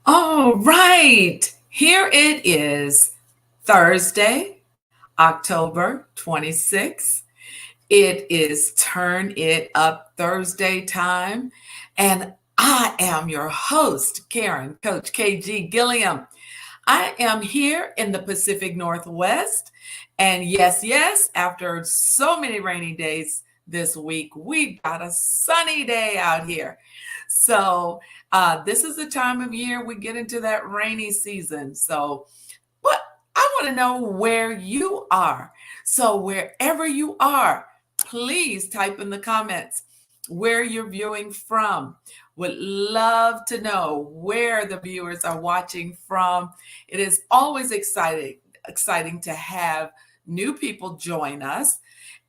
All right, here it is, Thursday, October 26th. It is Turn It Up Thursday time, and I am your host, Karen, Coach KG Gilliam. I am here in the Pacific Northwest, and yes, after so many rainy days this week, we've got a sunny day out here. This is the time of year we get into that rainy season. But I want to know where you are. So, wherever you are, please type in the comments where you're viewing from. Would love to know where the viewers are watching from. It is always exciting to have new people join us.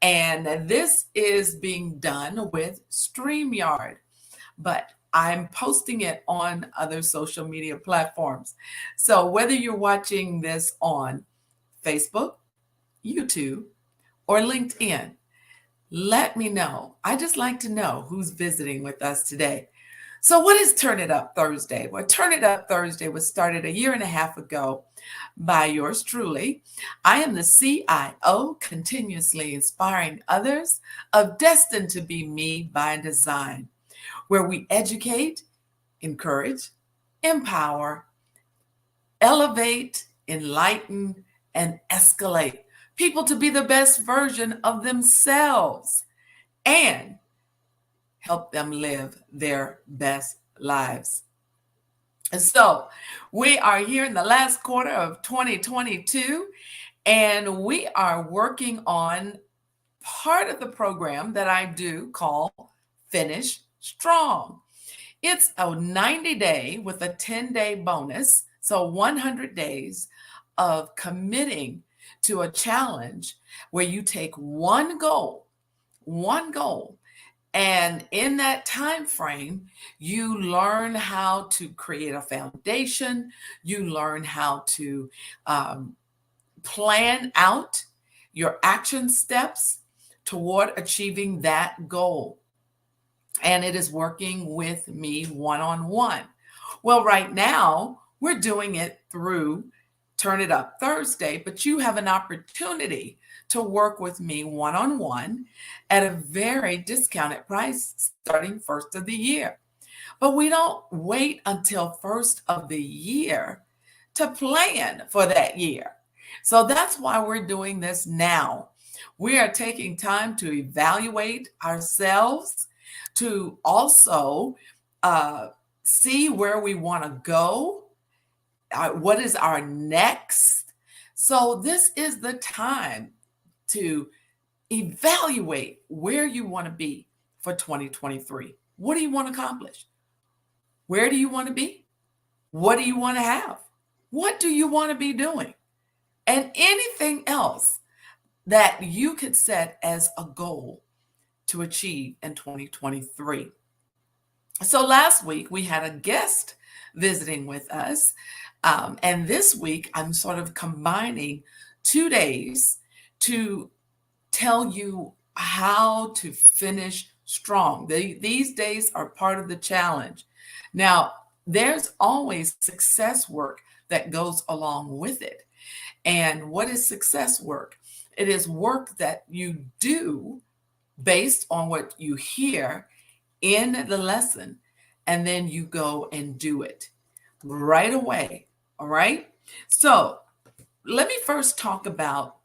And this is being done with StreamYard, but I'm posting it on other social media platforms. So whether you're watching this on Facebook, YouTube, or LinkedIn, let me know. I just like to know who's visiting with us today. So, what is Turn It Up Thursday? Well, Turn It Up Thursday was started a year and a half ago by yours truly. I am the CIO, continuously inspiring others of Destined to Be Me by Design, where we educate, encourage, empower, elevate, enlighten, and escalate people to be the best version of themselves and help them live their best lives. And so we are here in the last quarter of 2022, and we are working on part of the program that I do call Finish Strong. It's a 90-day with a 10-day bonus, so 100 days of committing to a challenge where you take one goal, and in that time frame, you learn how to create a foundation, you learn how to plan out your action steps toward achieving that goal. And it is working with me one-on-one. Well, right now, we're doing it through Turn It Up Thursday, but you have an opportunity to work with me one-on-one at a very discounted price starting first of the year. But we don't wait until first of the year to plan for that year. So that's why we're doing this now. We are taking time to evaluate ourselves, to also see where we want to go, what is our next. So, this is the time to evaluate where you want to be for 2023. What do you want to accomplish? Where do you want to be? What do you want to have? What do you want to be doing? And anything else that you could set as a goal to achieve in 2023. So last week we had a guest visiting with us. And this week I'm sort of combining 2 days to tell you how to finish strong. These days are part of the challenge. Now, there's always success work that goes along with it. And what is success work? It is work that you do based on what you hear in the lesson, and then you go and do it right away. All right. So let me first talk about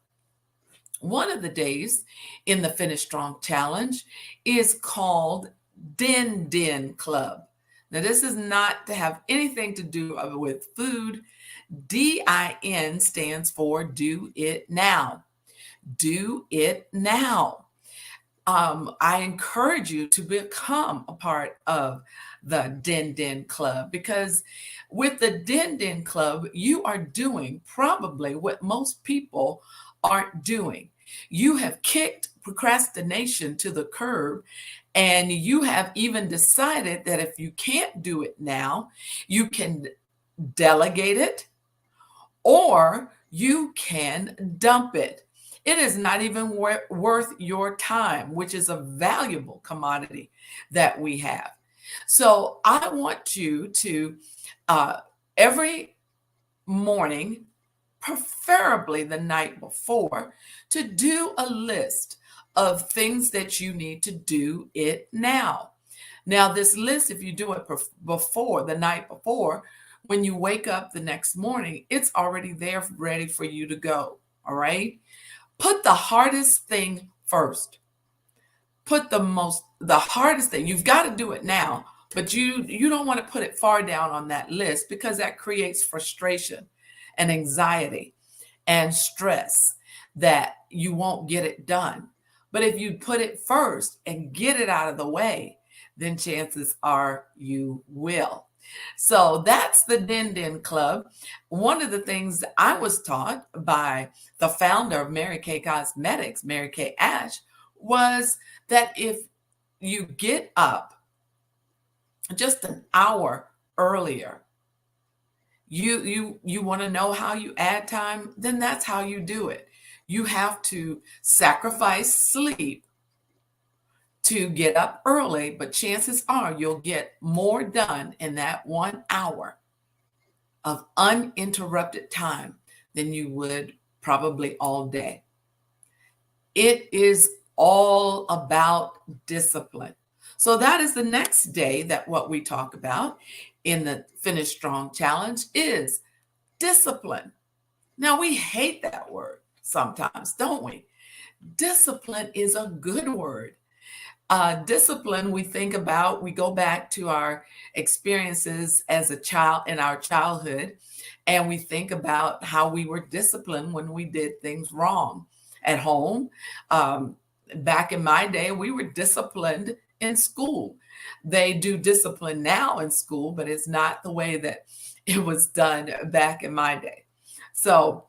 one of the days in the Finish Strong Challenge is called Din Din Club. Now, this is not to have anything to do with food. DIN stands for Do It Now. Do it now. I encourage you to become a part of the Din Din Club, because with the Din Din Club, you are doing probably what most people aren't doing. You have kicked procrastination to the curb, and you have even decided that if you can't do it now, you can delegate it or you can dump it. It is not even worth your time, which is a valuable commodity that we have. So I want you to every morning, preferably the night before, to do a list of things that you need to do it now. Now, this list, if you do it before the night before, when you wake up the next morning, it's already there ready for you to go. All right. Put the hardest thing first. Put the hardest thing. You've got to do it now, but you don't want to put it far down on that list because that creates frustration and anxiety and stress that you won't get it done. But if you put it first and get it out of the way, then chances are you will. So that's the Din Din Club. One of the things I was taught by the founder of Mary Kay Cosmetics, Mary Kay Ash, was that if you get up just an hour earlier, you want to know how you add time, then that's how you do it. You have to sacrifice sleep to get up early, but chances are you'll get more done in that 1 hour of uninterrupted time than you would probably all day. It is all about discipline. So that is the next day that what we talk about in the Finish Strong Challenge is discipline. Now, we hate that word sometimes, don't we? Discipline is a good word. Discipline, we go back to our experiences as a child in our childhood, and we think about how we were disciplined when we did things wrong at home. Back in my day, we were disciplined in school. They do discipline now in school, but it's not the way that it was done back in my day. So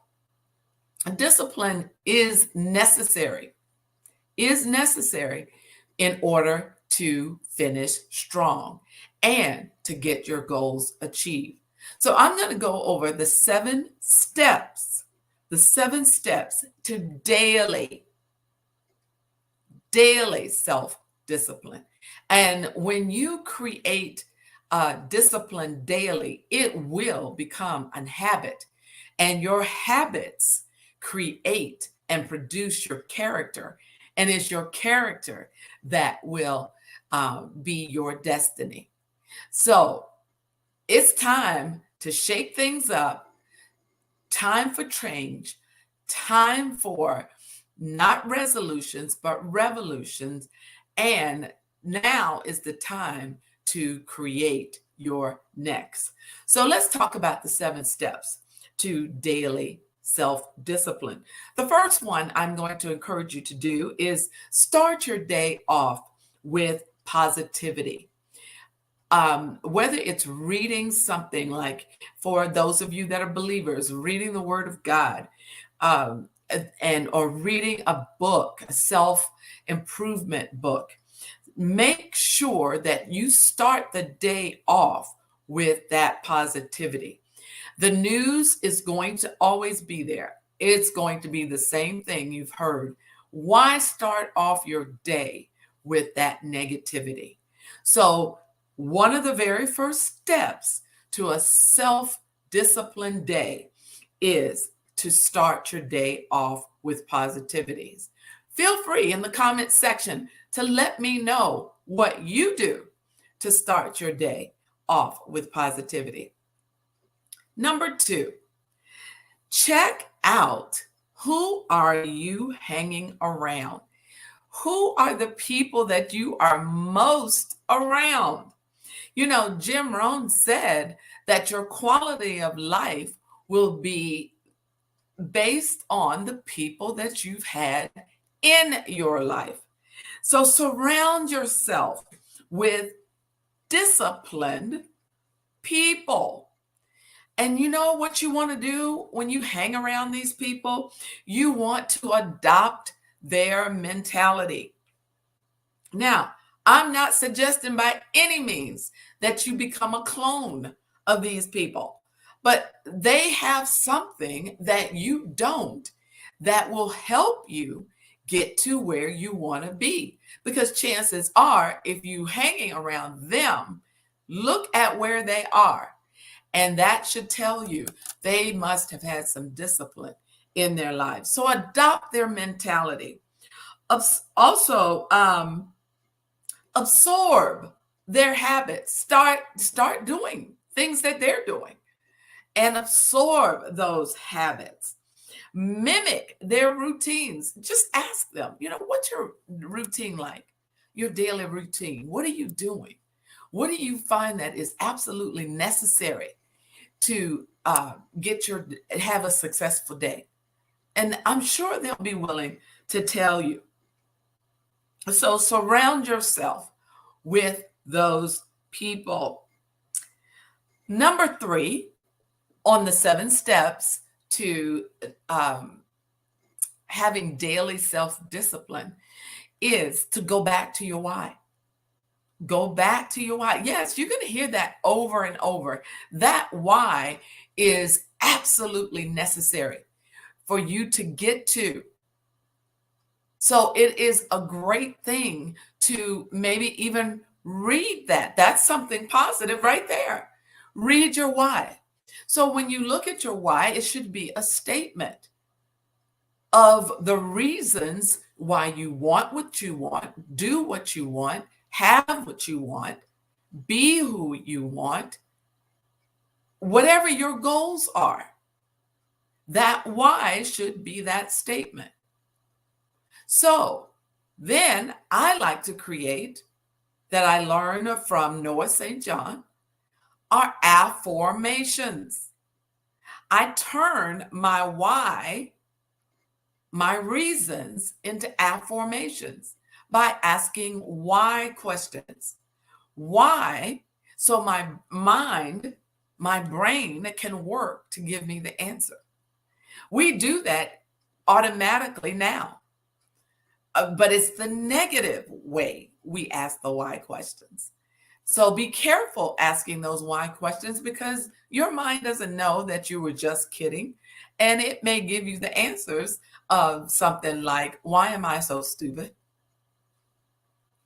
discipline is necessary in order to finish strong and to get your goals achieved. So I'm going to go over the 7 steps to daily self-discipline. And when you create discipline daily, it will become a habit, and your habits create and produce your character, and it's your character that will be your destiny. So it's time to shake things up, time for change, time for not resolutions, but revolutions. And now is the time to create your next. So let's talk about the 7 steps to daily self-discipline. The first one I'm going to encourage you to do is start your day off with positivity. Whether it's reading something, like for those of you that are believers, reading the Word of God, or reading a book, a self-improvement book. Make sure that you start the day off with that positivity. The news is going to always be there. It's going to be the same thing you've heard. Why start off your day with that negativity? So one of the very first steps to a self-disciplined day is to start your day off with positivities. Feel free in the comment section to let me know what you do to start your day off with positivity. Number 2, check out who are you hanging around? Who are the people that you are most around? You know, Jim Rohn said that your quality of life will be based on the people that you've had in your life. So surround yourself with disciplined people. And you know what you want to do when you hang around these people? You want to adopt their mentality. Now, I'm not suggesting by any means that you become a clone of these people, but they have something that you don't that will help you get to where you want to be. Because chances are, if you hanging around them, look at where they are And that should tell you they must have had some discipline in their lives. So adopt their mentality. Also, absorb their habits. Start doing things that they're doing and absorb those habits. Mimic their routines. Just ask them, what's your routine like? Your daily routine. What are you doing? What do you find that is absolutely necessary to have a successful day? And I'm sure they'll be willing to tell you. So surround yourself with those people. Number 3 on the 7 steps to having daily self-discipline is to go back to your why. Go back to your why. Yes, you're going to hear that over and over. That why is absolutely necessary for you to get to. So it is a great thing to maybe even read that. That's something positive right there. Read your why. So when you look at your why, it should be a statement of the reasons why you want what you want, do what you want, have what you want, be who you want, whatever your goals are. That why should be that statement. So then I like to create, that I learned from Noah St. John, are affirmations. I turn my why, my reasons, into affirmations by asking why questions. Why? So my mind, my brain can work to give me the answer. We do that automatically now. But it's the negative way we ask the why questions. So be careful asking those why questions, because your mind doesn't know that you were just kidding. And it may give you the answers of something like, why am I so stupid?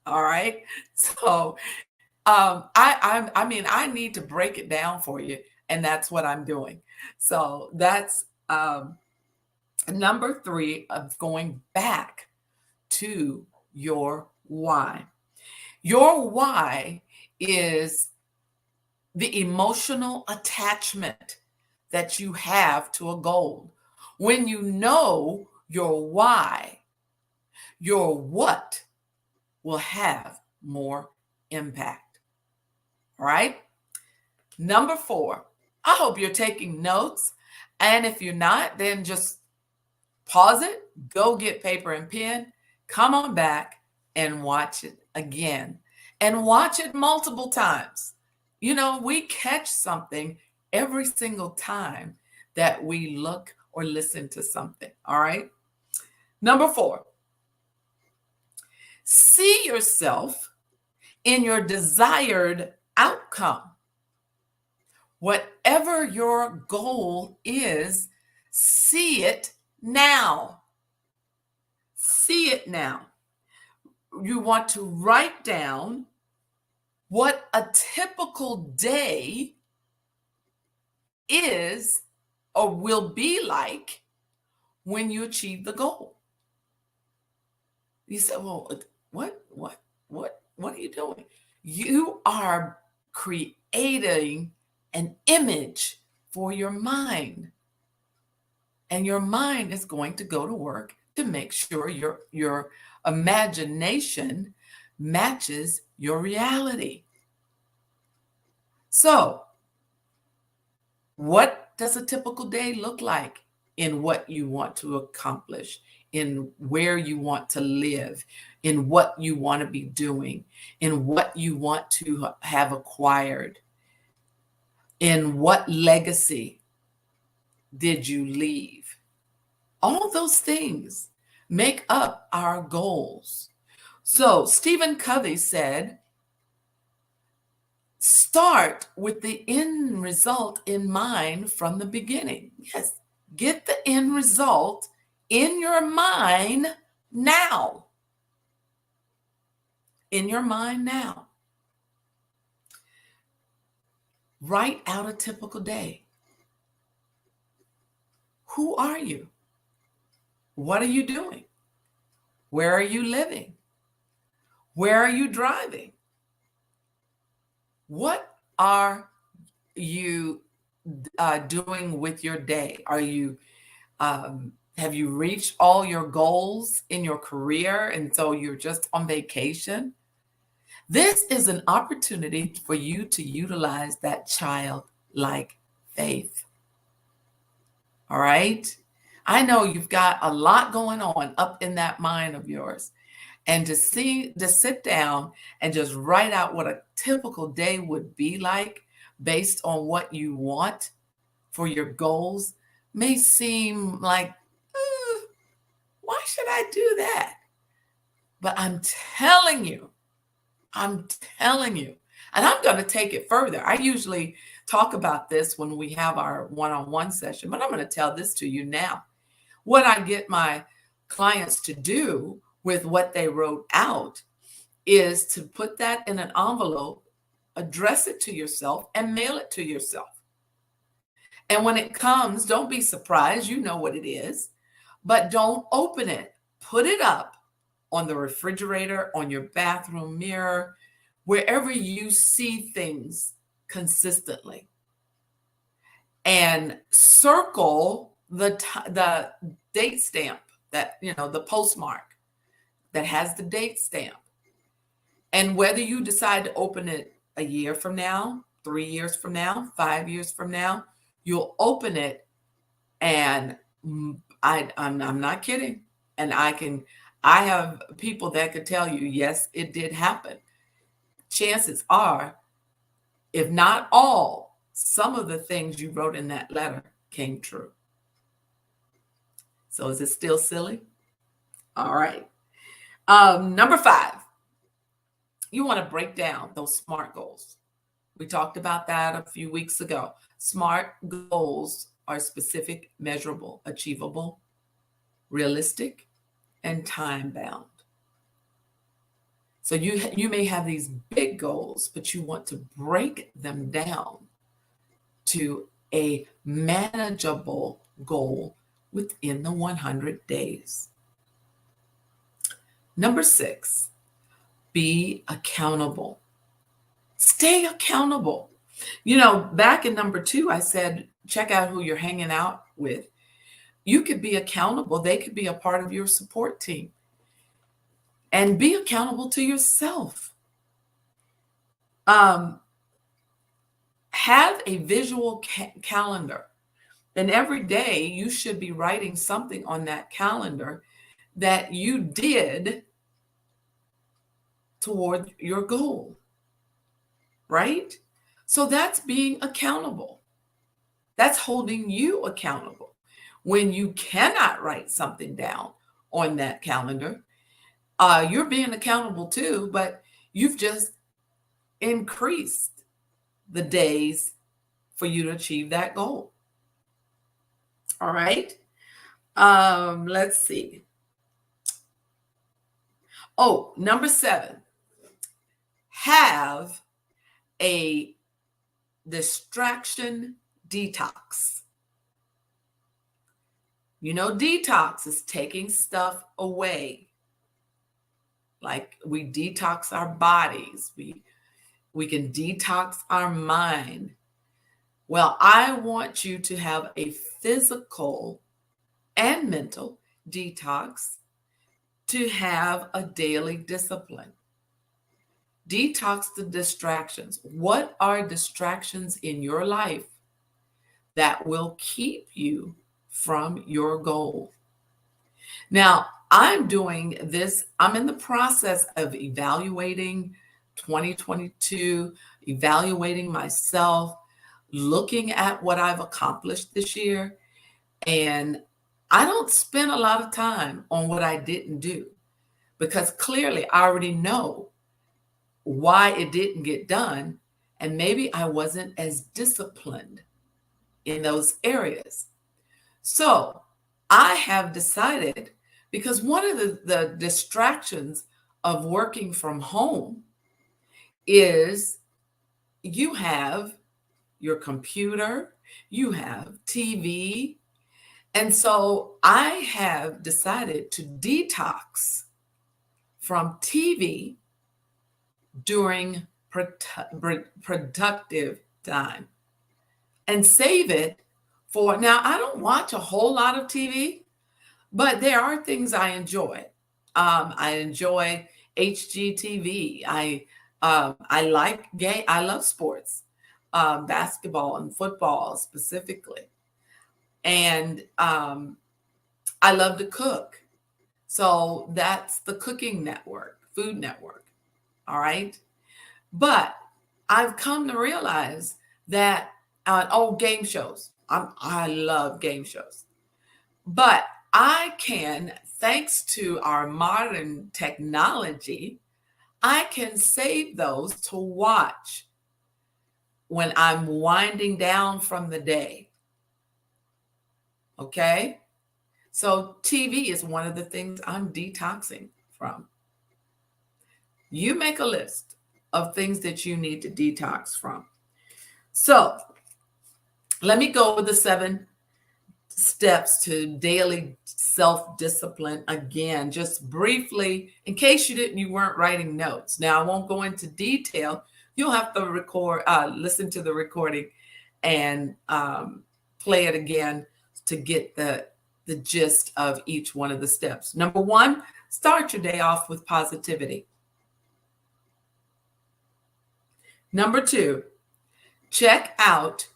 All right. So I need to break it down for you. And that's what I'm doing. So that's number 3 of going back to your why. Your why is the emotional attachment that you have to a goal. When you know your why, your what will have more impact. All right. Number 4, I hope you're taking notes. And if you're not, then just pause it, go get paper and pen, come on back and watch it again, and watch it multiple times. We catch something every single time that we look or listen to something. All right. Number 4, see yourself in your desired outcome. Whatever your goal is, see it now. See it now. You want to write down what a typical day is or will be like when you achieve the goal. You say, well, what are you doing? You are creating an image for your mind. And your mind is going to go to work to make sure your imagination matches your reality. So, what does a typical day look like in what you want to accomplish, in where you want to live, in what you want to be doing, in what you want to have acquired, in what legacy did you leave? All those things make up our goals. So Stephen Covey said, start with the end result in mind from the beginning. Yes, get the end result in your mind now. In your mind now. Write out a typical day. Who are you? What are you doing? Where are you living? Where are you driving? What are you doing with your day? Have you reached all your goals in your career and so you're just on vacation? This is an opportunity for you to utilize that childlike faith. All right? I know you've got a lot going on up in that mind of yours. And to sit down and just write out what a typical day would be like based on what you want for your goals may seem like, why should I do that? But I'm telling you, and I'm going to take it further. I usually talk about this when we have our one-on-one session, but I'm going to tell this to you now. What I get my clients to do with what they wrote out is to put that in an envelope, address it to yourself, and mail it to yourself. And when it comes, don't be surprised. You know what it is, but don't open it. Put it up on the refrigerator, on your bathroom mirror, wherever you see things consistently. And circle the date stamp, that, the postmark that has the date stamp. And whether you decide to open it a year from now, 3 years from now, 5 years from now, you'll open it. And I'm not kidding. And I have people that could tell you, yes, it did happen. Chances are, if not all, some of the things you wrote in that letter came true. So is it still silly? All right. Number 5, you want to break down those SMART goals. We talked about that a few weeks ago. SMART goals are specific, measurable, achievable, realistic, and time-bound. So you may have these big goals, but you want to break them down to a manageable goal within the 100 days. Number 6, be accountable. Stay accountable. Back in number 2, I said, check out who you're hanging out with. You could be accountable. They could be a part of your support team. And be accountable to yourself. Have a visual calendar. And every day you should be writing something on that calendar that you did toward your goal, right? So that's being accountable. That's holding you accountable. When you cannot write something down on that calendar, you're being accountable too, but you've just increased the days for you to achieve that goal. All right. Let's see. Oh, number 7, have a distraction detox. Detox is taking stuff away. Like we detox our bodies. We can detox our mind. Well, I want you to have a physical and mental detox to have a daily discipline. Detox the distractions. What are distractions in your life that will keep you from your goal? Now, I'm doing this. I'm in the process of evaluating 2022, evaluating myself, looking at what I've accomplished this year. And I don't spend a lot of time on what I didn't do, because clearly I already know why it didn't get done. And maybe I wasn't as disciplined in those areas. So I have decided, because one of the distractions of working from home is you have your computer, you have TV. And so I have decided to detox from TV during productive time and save it for now. I don't watch a whole lot of TV, but there are things I enjoy. I enjoy HGTV. I like game. I love sports, basketball and football specifically, and I love to cook. So that's the Cooking Network, Food Network. All right. But I've come to realize that, game shows. I love game shows. But I can, thanks to our modern technology, I can save those to watch when I'm winding down from the day. Okay. So TV is one of the things I'm detoxing from. You make a list of things that you need to detox from. So let me go with the 7 steps to daily self-discipline again, just briefly, in case you weren't writing notes. Now, I won't go into detail. You'll have to listen to the recording and play it again to get the gist of each one of the steps. Number 1, start your day off with positivity. Number 2, check out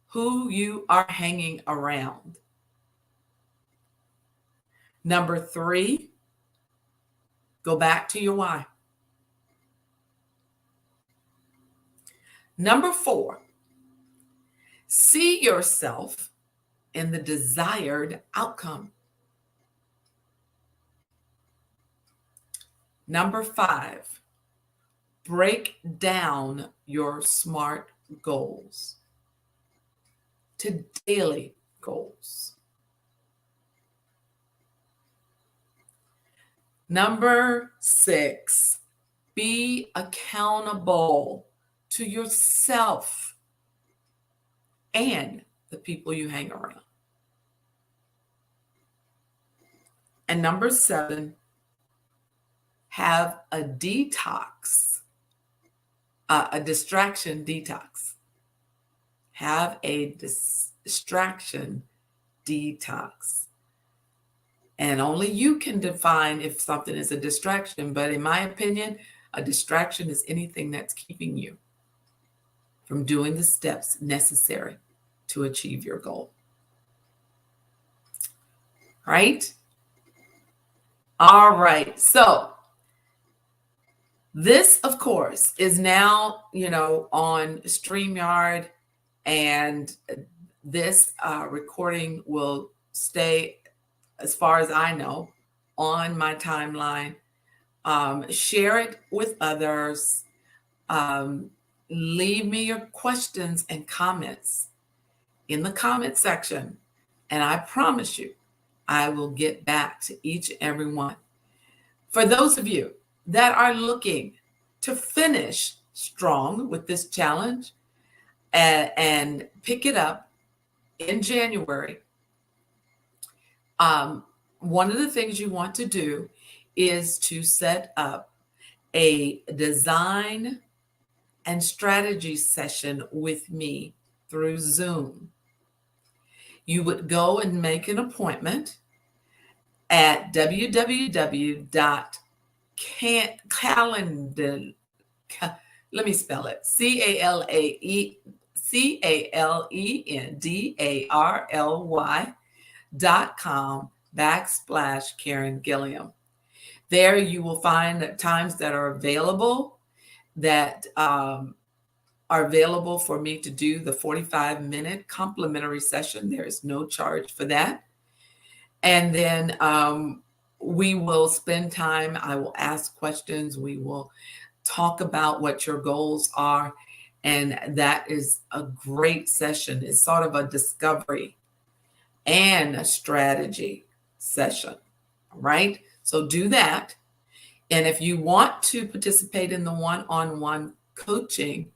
who you are hanging around. Number 3, go back to your why. Number 4, see yourself in the desired outcome. Number 5, break down your SMART goals to daily goals. Number 6, be accountable to yourself and the people you hang around. And number 7, have a detox, a distraction detox. Have a distraction detox. And only you can define if something is a distraction. But in my opinion, a distraction is anything that's keeping you from doing the steps necessary to achieve your goal. Right? All right. So this, of course, is now, on StreamYard, and this recording will stay, as far as I know, on my timeline. Share it with others. Leave me your questions and comments in the comment section, and I promise you, I will get back to each and every one. For those of you that are looking to finish strong with this challenge and pick it up in January, one of the things you want to do is to set up a design and strategy session with me through Zoom. You would go and make an appointment at www.calendar. Let me spell it. CALENDARLY.com/Karen Gilliam. There you will find times that are available for me to do the 45-minute complimentary session. There is no charge for that. And then we will spend time. I will ask questions. We will talk about what your goals are. And that is a great session. It's sort of a discovery and a strategy session, right? So do that. And if you want to participate in the one-on-one coaching,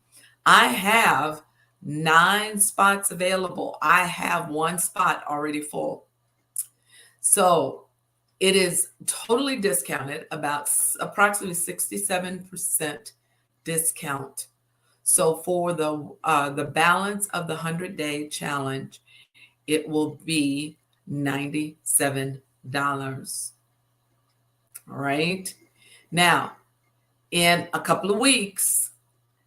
I have 9 spots available. I have 1 spot already full. So it is totally discounted, about approximately 67% discount. So for the balance of the 100-day challenge, it will be $97. All right. Now, in a couple of weeks,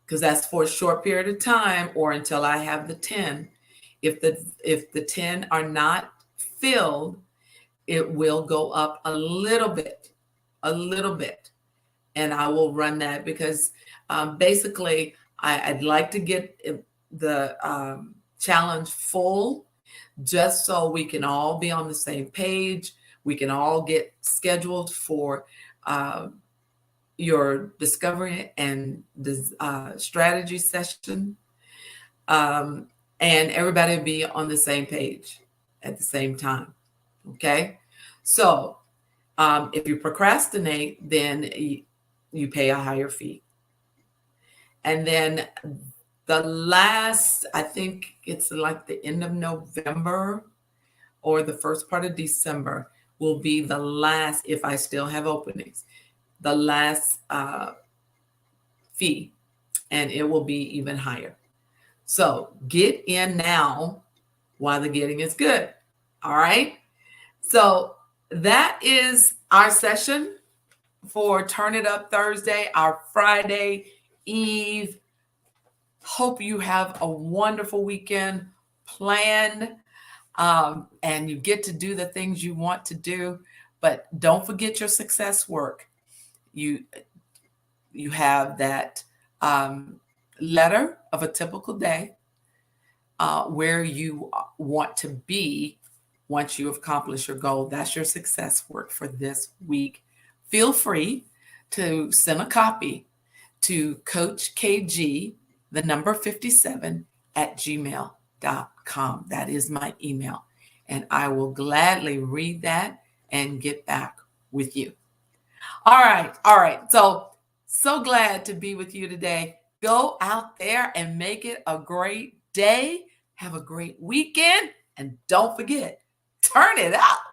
because that's for a short period of time or until I have the 10, if the 10 are not filled, it will go up a little bit, and I will run that because basically I'd like to get the challenge full just so we can all be on the same page. We can all get scheduled for your discovery and the strategy session, and everybody will be on the same page at the same time. Okay, so if you procrastinate, then you pay a higher fee. And then the last, I think it's like the end of November or the first part of December will be the last, if I still have openings, the last fee, and it will be even higher. So get in now while the getting is good. All right. So that is our session for Turn It Up Thursday, our Friday Eve. Hope you have a wonderful weekend planned, and you get to do the things you want to do. But don't forget your success work. You have that letter of a typical day where you want to be once you accomplish your goal. That's your success work for this week. Feel free to send a copy to Coach KG, the number 57 at gmail.com. That is my email. And I will gladly read that and get back with you. All right. All right. So glad to be with you today. Go out there and make it a great day. Have a great weekend. And don't forget, turn it up.